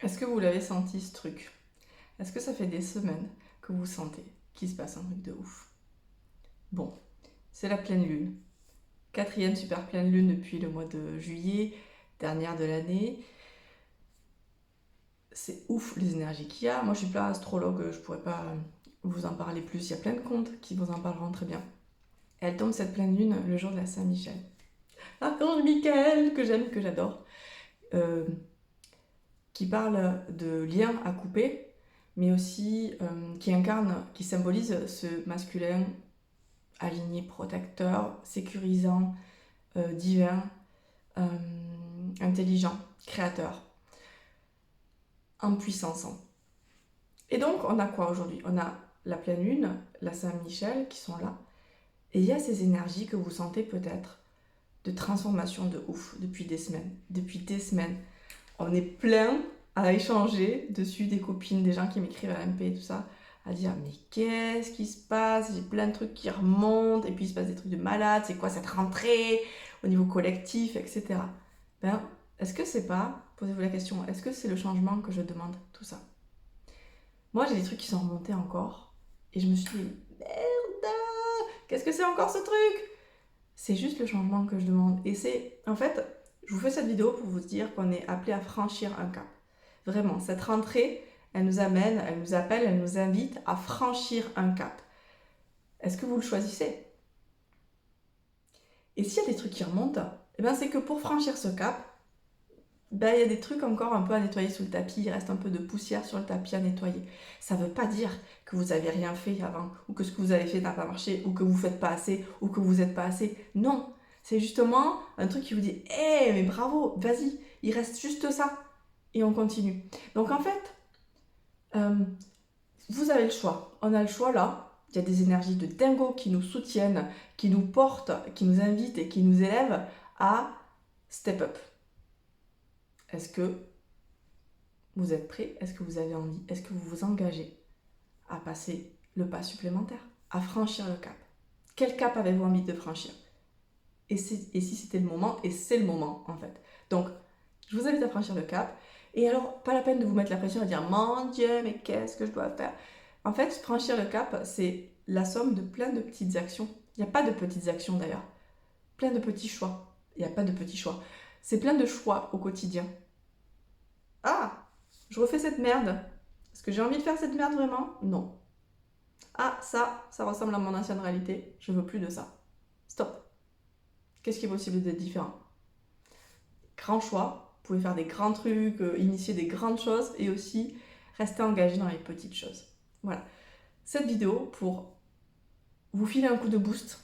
Est-ce que vous l'avez senti ce truc? Est-ce que ça fait des semaines que vous sentez qu'il se passe un truc de ouf? Bon, c'est la pleine lune. 4e super pleine lune depuis le mois de juillet, dernière de l'année. C'est ouf les énergies qu'il y a. Moi je suis pas astrologue, je pourrais pas vous en parler plus. Il y a plein de comptes qui vous en parleront très bien. Et elle tombe cette pleine lune le jour de la Saint-Michel. Archange Michael, que j'aime, que j'adore, qui parle de lien à couper, mais aussi qui incarne, qui symbolise ce masculin aligné, protecteur, sécurisant, divin, intelligent, créateur, en puissance. Et donc, on a quoi aujourd'hui? On a la pleine lune, la Saint-Michel qui sont là, et il y a ces énergies que vous sentez peut-être de transformation de ouf depuis des semaines. Depuis des semaines, on est plein à échanger dessus, des copines, des gens qui m'écrivent à MP et tout ça, à dire mais qu'est-ce qui se passe? J'ai plein de trucs qui remontent, et puis il se passe des trucs de malade, c'est quoi cette rentrée au niveau collectif, etc. Ben, est-ce que c'est pas, posez-vous la question, est-ce que c'est le changement que je demande, tout ça? Moi j'ai des trucs qui sont remontés encore, et je me suis dit, merde, qu'est-ce que c'est encore ce truc? C'est juste le changement que je demande. Et c'est, en fait, je vous fais cette vidéo pour vous dire qu'on est appelé à franchir un cap. Vraiment, cette rentrée, elle nous amène, elle nous appelle, elle nous invite à franchir un cap. Est-ce que vous le choisissez? Et s'il y a des trucs qui remontent, eh ben c'est que pour franchir ce cap, ben, il y a des trucs encore un peu à nettoyer sous le tapis, il reste un peu de poussière sur le tapis à nettoyer. Ça ne veut pas dire que vous n'avez rien fait avant, ou que ce que vous avez fait n'a pas marché, ou que vous ne faites pas assez, ou que vous n'êtes pas assez. Non, c'est justement un truc qui vous dit hé, mais bravo, vas-y, il reste juste ça. Et on continue. Donc en fait, vous avez le choix. On a le choix là. Il y a des énergies de dingo qui nous soutiennent, qui nous portent, qui nous invitent et qui nous élèvent à step up. Est-ce que vous êtes prêts? Est-ce que vous avez envie? Est-ce que vous vous engagez à passer le pas supplémentaire, à franchir le cap? Quel cap avez-vous envie de franchir? Et si c'était le moment? Et c'est le moment en fait. Donc, je vous invite à franchir le cap. Et alors, pas la peine de vous mettre la pression et de dire mon Dieu, mais qu'est-ce que je dois faire? En fait, franchir le cap, c'est la somme de plein de petites actions. Il n'y a pas de petites actions d'ailleurs. Plein de petits choix. Il n'y a pas de petits choix. C'est plein de choix au quotidien. Ah, je refais cette merde. Est-ce que j'ai envie de faire cette merde vraiment? Non. Ah, ça ressemble à mon ancienne réalité. Je veux plus de ça. Stop. Qu'est-ce qui est possible d'être différent? Grand choix. Vous pouvez faire des grands trucs, initier des grandes choses et aussi rester engagé dans les petites choses. Voilà. Cette vidéo pour vous filer un coup de boost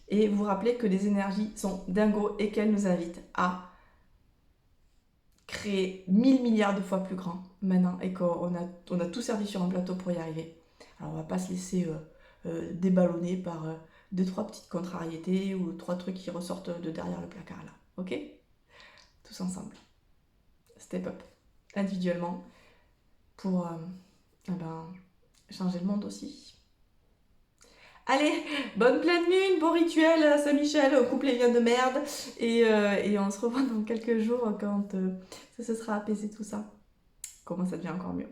et vous rappeler que les énergies sont dingo et qu'elles nous invitent à créer 1000 milliards de fois plus grand maintenant et qu'on a tout servi sur un plateau pour y arriver. Alors on va pas se laisser déballonner par 2-3 petites contrariétés ou 3 trucs qui ressortent de derrière le placard là. Ok? Tous ensemble. Step up. Individuellement pour changer le monde aussi. Allez, bonne pleine lune, bon rituel Saint-Michel, coupe les liens de merde et on se revoit dans quelques jours quand ça se sera apaisé tout ça. Comment ça devient encore mieux.